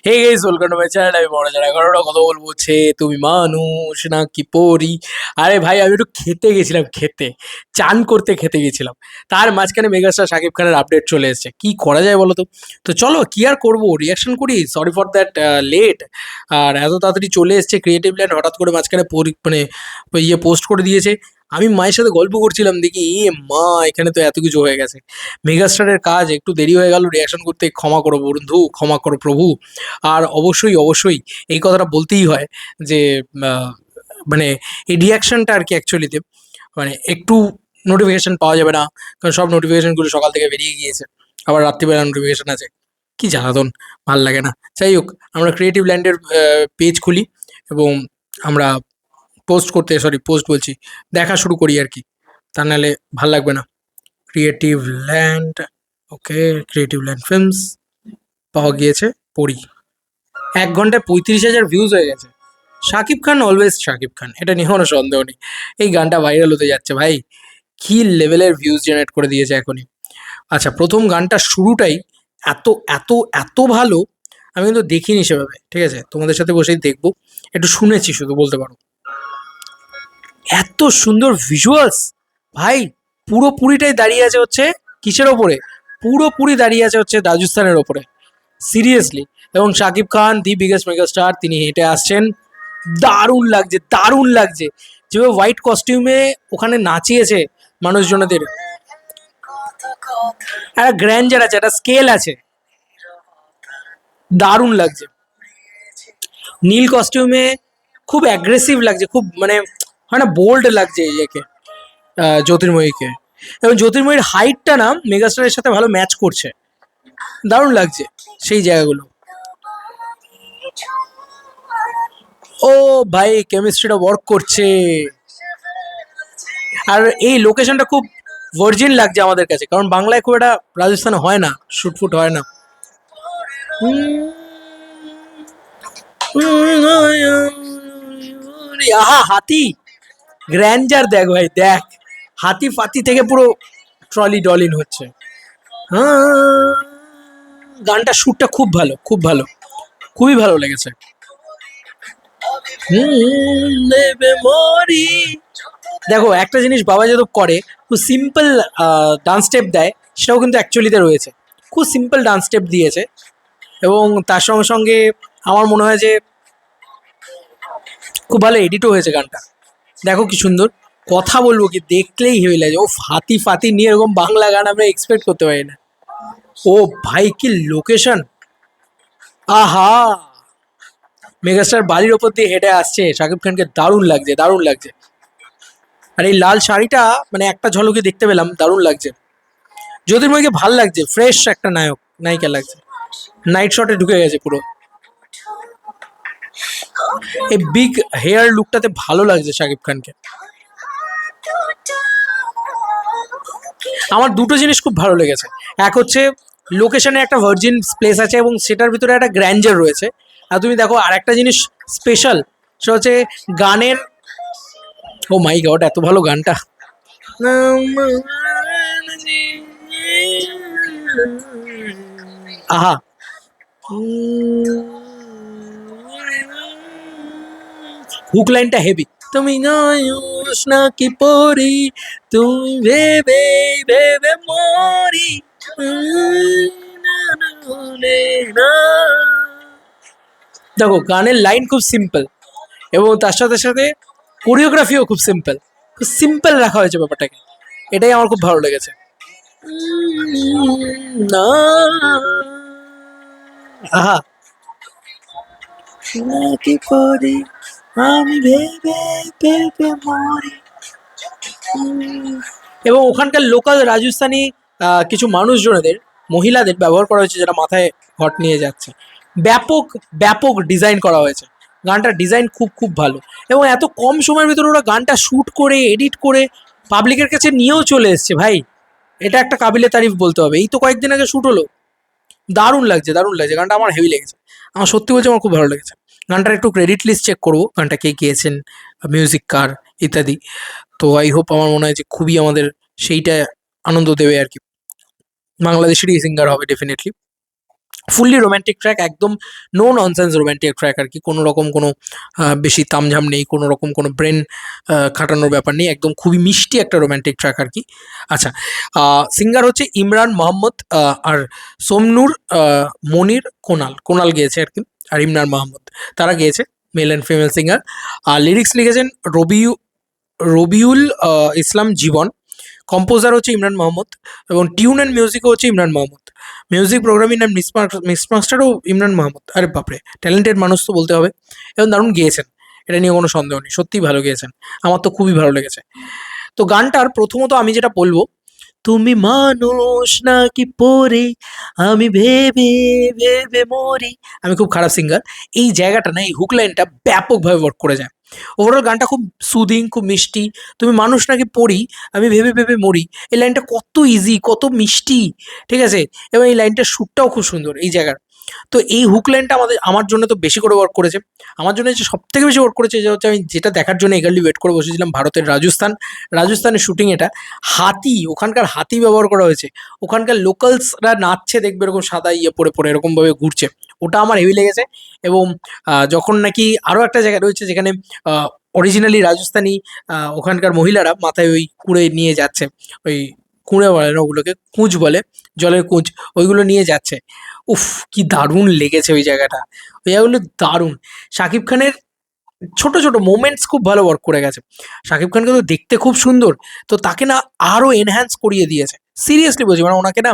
Hey guys, welcome to my channel. আমি মনে এগারোটা কথা বলবো হচ্ছে তুমি মানুষ না কি পরি। আরে ভাই, আমি একটু খেতে গেছিলাম, খেতে চান করতে খেতে গেছিলাম। তার মাঝখানে মেগাস্টার শাকিব খানের আপডেট চলে এসেছে। কি করা যায় বলো তো? তো চলো, কি আর করবো, রিয়াকশন করি। Sorry for that late. আর এত তাড়াতাড়ি চলে এসেছে ক্রিয়েটিভ ল্যান্ড, হঠাৎ করে মাঝখানে মানে ইয়ে পোস্ট করে দিয়েছে। আমি মায়ের সাথে গল্প করছিলাম, দেখি মা, এখানে তো এত কিছু হয়ে গেছে। মেগাস্টারের কাজ একটু দেরি হয়ে গেল রিয়াকশন করতে, ক্ষমা করো বন্ধু, ক্ষমা করো প্রভু। আর অবশ্যই অবশ্যই এই কথাটা বলতেই হয় যে আহ, মানে এই রিয়াকশনটা আর কি অ্যাকচুয়ালিতে মানে একটু নোটিফিকেশন পাওয়া যাবে না, কারণ সব নোটিফিকেশনগুলো সকাল থেকে বেরিয়ে গিয়েছে। আবার রাত্রিবেলা নোটিফিকেশন আছে, কি জ্বালাতন, ভাল লাগে না। যাই হোক, আমরা ক্রিয়েটিভ ল্যান্ডের পেজ খুলি এবং আমরা পোস্ট বলছি, দেখা শুরু করি আর কি। তা নাহলে ভাল লাগবে না। ক্রিয়েটিভ ল্যান্ড, ওকে, ক্রিয়েটিভ ল্যান্ড ফিল্মস পাওয়া গিয়েছে, পড়ি। ১ ঘন্টায় ৩৫,০০০ ভিউজ হয়ে গেছে। শাকিব খান অলওয়েজ শাকিব খান, এটা নিয়ে কোনো সন্দেহ নেই। এই গানটা ভাইরাল হতে যাচ্ছে ভাই, কি লেভেলের ভিউজ জেনারেট করে দিয়েছে এখনই। আচ্ছা, প্রথম গানটার শুরুটাই এত এত এত ভালো, আমি কিন্তু দেখিনি সেভাবে। ঠিক আছে, তোমাদের সাথে বসেই দেখবো, একটু শুনেছি শুধু বলতে পারো। এত সুন্দর ভিজুয়ালস ভাই, পুরোপুরিটাই দাঁড়িয়ে আছে হচ্ছে কিসের ওপরে? পুরোপুরি দাঁড়িয়ে আছে হচ্ছে রাজস্থানের ওপরে, সিরিয়াসলি। এবং শাকিব খান, দি বিগেস্ট মেগাস্টার, তিনি হেঁটে আসছেন। দারুণ লাগছে, দারুণ লাগছে। যেভাবে হোয়াইট কস্টিউমে ওখানে নাচিয়েছে মানুষজনদের, একটা গ্র্যান্ডার আছে, একটা স্কেল আছে, দারুণ লাগছে। নীল কস্টিউমে খুব অ্যাগ্রেসিভ লাগছে, খুব মানে হয় না, বোল্ড লাগছে ইয়েকে, জ্যোতির্ময়ীকে। এবং জ্যোতির্ময়ীর হাইটটা না মেগাস্টারের সাথে ভালো ম্যাচ করছে, দারুণ লাগছে সেই জায়গাগুলো। ও ভাই, কেমিস্ট্রিটা ওয়ার্ক করছে। আর এই লোকেশনটা খুব ভার্জিন লাগছে আমাদের কাছে, কারণ বাংলায় খুব একটা, রাজস্থানে হয় না, শুটফুট হয় না। আহা, হাতি গ্র্যান্ডার দেখ ভাই, দেখ। হাতি ফাতি থেকে পুরো ট্রলি ডলিন হচ্ছে। হ্যাঁ, গানটা সুরটা খুব ভালো, খুব ভালো, খুবই ভালো লেগেছে। দেবে মরি। দেখো, একটা জিনিস বাবা যাদব করে, খুব সিম্পল ডান্স স্টেপ দেয়, সেটাও কিন্তু অ্যাকচুয়ালিতে রয়েছে। খুব সিম্পল ডান্স স্টেপ দিয়েছে, এবং তার সঙ্গে সঙ্গে আমার মনে হয় যে খুব ভালো এডিটও হয়েছে গানটা। দেখো কি সুন্দর, কথা বলবো কি, দেখলেই হেভি লাগে। ও ফাতি ফাতি নিয়ে এরকম বাংলা গান আমরা এক্সপেক্ট করতে পারি না। ও ভাই, কি লোকেশন, আহা। মেগাস্টার বালির ওপর দিয়ে হেঁটে আসছে, শাকিব খানকে দারুণ লাগছে, দারুণ লাগছে। আর এই লাল শাড়িটা মানে একটা ঝলকে দেখতে পেলাম, দারুণ লাগছে। জ্যোতির্ময়কে ভাল লাগছে, ফ্রেশ একটা নায়ক নায়িকা লাগছে। নাইট শটে ঢুকে গেছে পুরো। এই বিগ হেয়ার লুকটাতে ভালো লাগছে শাকিব খানকে। আমার দুটো জিনিস খুব ভালো লেগেছে। এক হচ্ছে লোকেশনে একটা ভার্জিন প্লেস আছে এবং সেটার ভিতরে একটা গ্র্যান্ডার রয়েছে। আর তুমি দেখো, আর একটা জিনিস স্পেশাল, সেটা হচ্ছে গানের, ও মাই গড, এত ভালো গানটা। আহা, হুক লাইনটা হেভি। তুমি নয়স নাকি পরি, তুমি ভেবে ভেবে মরি। দেখো, গানের লাইন খুব সিম্পল, এবং তার সাথে সাথে কোরিওগ্রাফিও খুব সিম্পল, খুব সিম্পল রাখা হয়েছে ব্যাপারটাকে। এটাই আমার খুব ভালো লেগেছে। না, আহা, নাকি পরি, আমি ভেবে ভেবে মরি। এবং ওখানকার লোকাল রাজস্থানী কিছু মানুষজনেদের, মহিলাদের ব্যবহার করা হয়েছে, যারা মাথায় ঘট নিয়ে যাচ্ছে। ব্যাপক ব্যাপক ডিজাইন করা হয়েছে। গানটার ডিজাইন খুব খুব ভালো, এবং এত কম সময়ের ভিতরে ওরা গানটা শ্যুট করে এডিট করে পাবলিকের কাছে নিয়েও চলে এসছে ভাই। এটা একটা কাবিলে তারিফ বলতে হবে। এই তো কয়েকদিন আগে শ্যুট হলো, দারুণ লাগছে, দারুণ লাগছে। গানটা আমার হেভি লেগেছে, আমার সত্যি বলছি, আমার খুব ভালো লেগেছে। গানটার একটু ক্রেডিট লিস্ট চেক করবো, গানটা কে গিয়েছেন, মিউজিক কার, ইত্যাদি। তো আই হোপ, আমার মনে হয় যে খুবই আমাদের সেইটা আনন্দ দেবে আর কি। বাংলাদেশেরই সিঙ্গার হবে ডেফিনেটলি। ফুললি রোম্যান্টিক ট্র্যাক, একদম নো ননসেন্স রোম্যান্টিক ট্র্যাক আর কি, কোনো রকম কোনো বেশি তামঝাম নেই, কোনো রকম কোনো ব্রেন খাটানোর ব্যাপার নেই, একদম খুবই মিষ্টি একটা রোম্যান্টিক ট্র্যাক আর কি। আচ্ছা, সিঙ্গার হচ্ছে ইমরান মোহাম্মদ আর সোমনুর মনির কোনাল গেয়েছে আর কি, আর ইমরান মাহমুদ, তারা গেয়েছে, মেল অ্যান্ড ফিমেল সিঙ্গার। আর লিরিক্স লিখেছেন রবিউল ইসলাম জীবন, কম্পোজার হচ্ছে ইমরান মাহমুদ, এবং টিউন অ্যান্ড মিউজিকও হচ্ছে Imran Mahmud, music programming and mix মাস্টারও ইমরান মাহমুদ। আরে বাপরে, ট্যালেন্টেড মানুষ তো বলতে হবে, এবং দারুণ গেয়েছেন, এটা নিয়ে কোনো সন্দেহ নেই, সত্যিই ভালো গেয়েছেন, আমার তো খুবই ভালো লেগেছে। তো গানটার প্রথমত আমি যেটা বলবো, তুমি মানুষ নাকি পড়ে, আমি ভেবে ভেবে মরি, আমি খুব খারাপ সিঙ্গার, এই জায়গাটা না, এই হুক লাইনটা ব্যাপকভাবে ওয়ার্ক করে যায়। ওভারঅল গানটা খুব সুদিং, খুব মিষ্টি। তুমি মানুষ নাকি পড়ি, আমি ভেবে ভেবে মরি, এই লাইনটা কত ইজি, কত মিষ্টি, ঠিক আছে, এবং এই লাইনটার সুরটাও খুব সুন্দর এই জায়গার। তো এই হুক লাইনটা আমার জন্য তো বেশি করে ওয়ার্ক করেছে। আমার জন্য যে সব থেকে বেশি ওয়ার্ক করেছে, যে হচ্ছে আমি যেটা দেখার জন্য এগারলি ওয়েট করে বসেছিলাম, ভারতের রাজস্থানের শুটিং এটা, হাতি, ওখানকার হাতি ব্যবহার করা হয়েছে, ওখানকার লোকালসরা নাচছে দেখবে এরকম সাদা ইয়ে পরে পরে এরকমভাবে ঘুরছে, ওটা আমার হেভি লেগেছে। এবং যখন নাকি আরও একটা জায়গা রয়েছে যেখানে অরিজিনালি রাজস্থানী ওখানকার মহিলারা মাথায় ওই কুড়ে নিয়ে যাচ্ছে, ওই কুঁড়ে বলে না ওগুলোকে, কুঁজ বলে, জলের কুঁজ, ওইগুলো নিয়ে যাচ্ছে, উফ কি দারুণ লেগেছে ওই জায়গাটা, ওই জায়গাগুলো দারুণ। শাকিব খানের ছোট ছোট মোমেন্টস খুব ভালো ওয়ার্ক করে গেছে। শাকিব খানকে তো দেখতে খুব সুন্দর, তো তাকে না আরো এনহ্যান্স করিয়ে দিয়েছে, সিরিয়াসলি বলছি, মানে ওনাকে না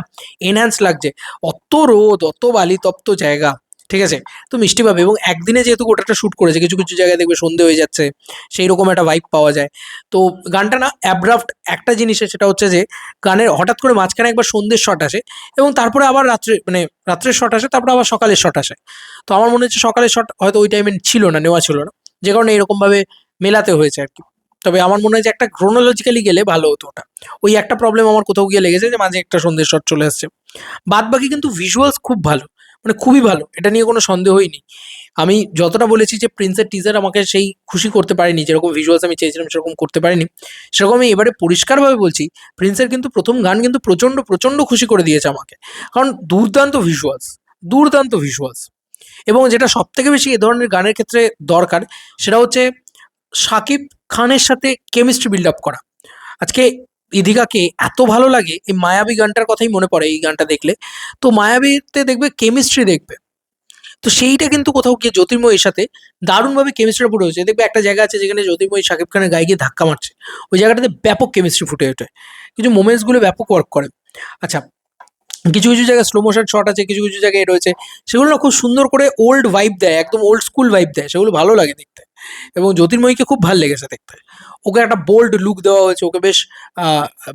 এনহ্যান্স লাগছে, অত রোদ, অত বালিতপ্ত জায়গা, ঠিক আছে, তো মিষ্টি পাবে, এবং একদিনে যেহেতু গোটাটা শ্যুট করেছে, কিছু কিছু জায়গায় দেখবে সন্ধে হয়ে যাচ্ছে, সেই রকম একটা ভাইব পাওয়া যায়। তো গানটা না অ্যাব্রাপ্ট একটা জিনিসে, সেটা হচ্ছে যে গানের হঠাৎ করে মাঝখানে একবার সন্ধ্যের শট আসে, এবং তারপরে আবার রাত্রে, মানে রাত্রের শট আসে, তারপরে আবার সকালের শট আসে। তো আমার মনে হচ্ছে সকালের শট হয়তো ওই টাইমে ছিল না, নেওয়া ছিল না, যে কারণে এরকমভাবে মেলাতে হয়েছে আর কি। তবে আমার মনে হয় যে একটা ক্রোনোলজিক্যালি গেলে ভালো হতো ওটা, ওই একটা প্রবলেম আমার কোথাও গিয়ে লেগেছে, যে মাঝে একটা সন্ধ্যের শট চলে আসছে। বাদ বাকি কিন্তু ভিজুয়ালস খুব ভালো, মানে খুবই ভালো, এটা নিয়ে কোনো সন্দেহই নেই। আমি যতটা বলেছি যে প্রিন্সের টিজার আমাকে সেই খুশি করতে পারেনি, যেরকম ভিজুয়ালস আমি চেয়েছিলাম সেরকম করতে পারিনি, সেরকম আমি এবারে পরিষ্কারভাবে বলছি, প্রিন্সের কিন্তু প্রথম গান কিন্তু প্রচণ্ড প্রচণ্ড খুশি করে দিয়েছে আমাকে, কারণ দুর্দান্ত ভিজুয়ালস, দুর্দান্ত ভিজুয়ালস। এবং যেটা সব থেকে বেশি এ ধরনের গানের ক্ষেত্রে দরকার, সেটা হচ্ছে শাকিব খানের সাথে কেমিস্ট্রি বিল্ড আপ করা। আজকে ইদিকাকে এত ভালো লাগে, এই মায়াবী গানটার কথাই মনে পড়ে এই গানটা দেখলে, তো মায়াবীতে দেখবে কেমিস্ট্রি দেখবে, তো সেইটা কিন্তু কোথাও গিয়ে জ্যোতির্ময়ের সাথে দারুণভাবে কেমিস্ট্রিটা ফুটে হয়েছে। দেখবে একটা জায়গা আছে যেখানে জ্যোতির্ময় শাকিব খানের গায়ে গিয়ে ধাক্কা মারছে, ওই জায়গাটাতে ব্যাপক কেমিস্ট্রি ফুটে ওঠে, কিছু মোমেন্টসগুলো ব্যাপক ওয়ার্ক করে। আচ্ছা, কিছু কিছু জায়গায় স্লো মোশন শট আছে, কিছু কিছু জায়গায় রয়েছে, সেগুলো না খুব সুন্দর করে ওল্ড ভাইব দেয়, একদম ওল্ড স্কুল ভাইব দেয়, সেগুলো ভালো লাগে দেখতে, এবং জ্যোতির্ময়ীকে খুব ভালো লেগেছে দেখতে, ওকে একটা বোল্ড লুক দেওয়া হয়েছে, ওকে বেশ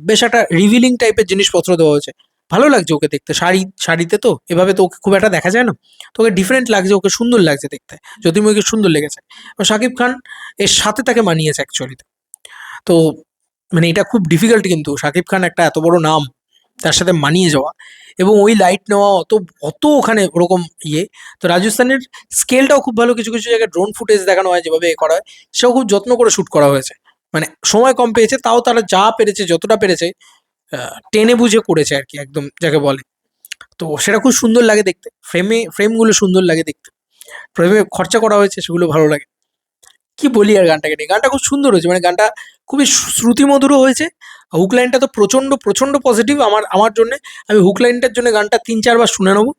বেশ একটা রিভিলিং টাইপের জিনিসপত্র দেওয়া হয়েছে, ভালো লাগছে ওকে দেখতে, শাড়িতে তো এভাবে তো ওকে খুব একটা দেখা যায় না, তো ওকে ডিফারেন্ট লাগছে, ওকে সুন্দর লাগছে দেখতে, জ্যোতির্ময়ীকে সুন্দর লেগেছে, এবং শাকিব খান এর সাথে তাকে মানিয়েছে অ্যাকচুয়ালি। তো মানে এটা খুব ডিফিকাল্ট, কিন্তু শাকিব খান একটা এত বড় নাম, তার সাথে মানিয়ে যাওয়া, এবং ওই লাইট নেওয়া, অত অত ওখানে ওরকম ইয়ে। তো রাজস্থানের স্কেলটাও খুব ভালো, কিছু কিছু জায়গায় ড্রোন ফুটেজ দেখানো হয়, যেভাবে এ করা হয়, সেও খুব যত্ন করে শ্যুট করা হয়েছে, মানে সময় কম পেয়েছে, তাও তারা যা পেরেছে, যতটা পেরেছে টেনে বুঝে করেছে আর কি, একদম যাকে বলে। তো সেটা খুব সুন্দর লাগে দেখতে, ফ্রেমগুলো সুন্দর লাগে দেখতে, ফ্রেমে খরচা করা হয়েছে, সেগুলো ভালো লাগে। কি বলি আর গানটাকে নিয়ে, গানটা খুব সুন্দর হয়েছে, মানে গানটা খুবই শ্রুতিমধুরও হয়েছে। হুক লাইনটা তো প্রচণ্ড প্রচণ্ড পজিটিভ আমার জন্য, আমি হুক লাইনটার জন্য গানটা ৩-৪ বার শুনে নেবো।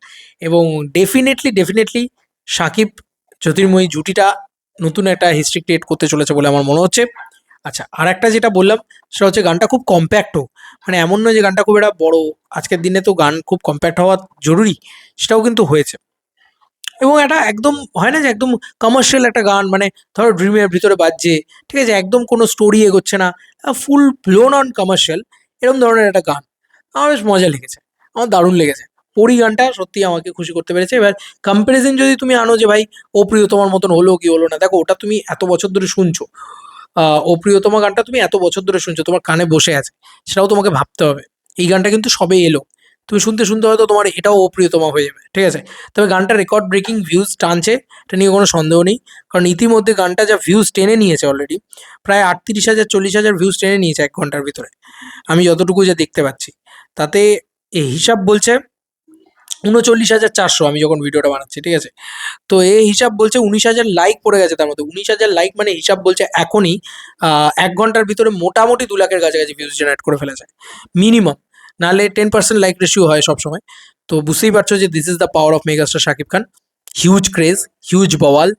এবং ডেফিনেটলি ডেফিনেটলি সাকিব জ্যোতির্ময়ী জুটিটা নতুন একটা হিস্ট্রি ক্রিয়েট করতে চলেছে বলে আমার মনে হচ্ছে। আচ্ছা, আর একটা যেটা বললাম, সেটা হচ্ছে গানটা খুব কম্প্যাক্টও, মানে এমন নয় যে গানটা খুব একটা বড়, আজকের দিনে তো গান খুব কম্প্যাক্ট হওয়া জরুরি, সেটাও কিন্তু হয়েছে। এবং এটা একদম হয় না যে একদম কমার্শিয়াল একটা গান, মানে ধরো ড্রিমের ভিতরে বাজছে, ঠিক আছে, একদম কোনো স্টোরি এগোচ্ছে না, ফুল ব্লোন অন কমার্শিয়াল, এরকম ধরনের একটা গান, আমার বেশ মজা লেগেছে, আমার দারুণ লেগেছে। পরি গানটা সত্যি আমাকে খুশি করতে পেরেছে। এবার কম্প্যারিজন যদি তুমি আনো যে ভাই ও প্রিয়তমার মতন হলো কি হলো না, দেখো ওটা তুমি এত বছর ধরে শুনছো, ও প্রিয়তমা গানটা তুমি এত বছর ধরে শুনছো, তোমার কানে বসে আছে, সেটাও তোমাকে ভাবতে হবে। এই গানটা কিন্তু সবে এলো, তুমি শুনতে শুনতে হয়তো তোমার এটাও অপ্রিয়তমা হয়ে যাবে, ঠিক আছে। তবে গানটা রেকর্ড ব্রেকিং ভিউজ টানছে, এটা নিয়ে কোনো সন্দেহ নেই, কারণ ইতিমধ্যে গানটা যা ভিউজ টেনে নিয়েছে অলরেডি, প্রায় ৩৮,০০০ ৪০,০০০ ভিউজ টেনে নিয়েছে ১ ঘন্টার ভিতরে, আমি যতটুকু যা দেখতে পাচ্ছি, তাতে এই হিসাব বলছে 39,400 আমি যখন ভিডিওটা বানাচ্ছি, ঠিক আছে? তো এ হিসাব বলছে 19,000 লাইক পড়ে গেছে তার মধ্যে। 19,000 লাইক মানে হিসাব বলছে এখনই ১ ঘন্টার ভিতরে মোটামুটি 2 লাখের কাছাকাছি ভিউজ জেনারেট করে ফেলেছে। মিনিমাম। নাহলে 10% লাইক রেশিও হয় সবসময়। তো বুঝতেই পারছো যে this is the power of megastar Shakib Khan. Huge craze, huge bowel.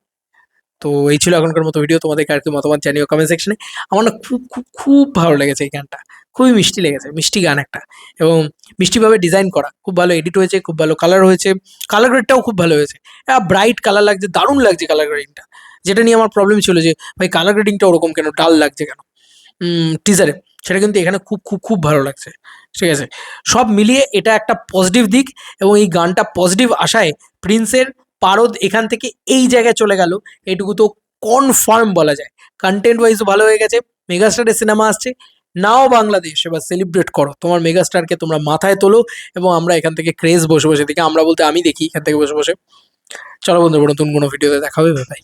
তো এই ছিল এখনকার মতো ভিডিও। তোমাদেরকে আর কি মতামত জানিও কমেন্ট সেকশনে। আমার না খুব, খুব, খুব ভালো লেগেছে এই গানটা। খুবই মিষ্টি লেগেছে। মিষ্টি গান একটা এবং মিষ্টিভাবে ডিজাইন করা। খুব ভালো এডিট হয়েছে, খুব ভালো কালার হয়েছে। কালার গ্রেডটাও খুব ভালো হয়েছে। ব্রাইট কালার লাগছে, দারুণ লাগছে কালার গ্রেডিংটা। যেটা নিয়ে আমার প্রবলেম ছিল যে ভাই কালার গ্রেডিংটা ওরকম কেন? ডাল লাগছে কেন? টিজারে। সেটা কিন্তু এখানে খুব, খুব, খুব ভালো লাগছে। ঠিক আছে? সব মিলিয়ে এটা একটা পজিটিভ দিক এবং এই গানটা পজিটিভ আশায় প্রিন্সের পারদ এখান থেকে এই জায়গায় চলে গেল, এটুকু তো কনফার্ম বলা যায়। কনটেন্ট ওয়াইজও ভালো হয়ে গেছে। মেগাস্টারের সিনেমা আসছে। নাও বাংলাদেশ এবার সেলিব্রেট করো। তোমার মেগাস্টারকে তোমরা মাথায় তোলো এবং আমরা এখান থেকে ক্রেজ বসে, বসে দেখি। আমরা বলতে আমি দেখি এখান থেকে বসে, বসে। চলো বন্ধুরা নতুন কোনো ভিডিওতে দেখা হবে। Bye, by.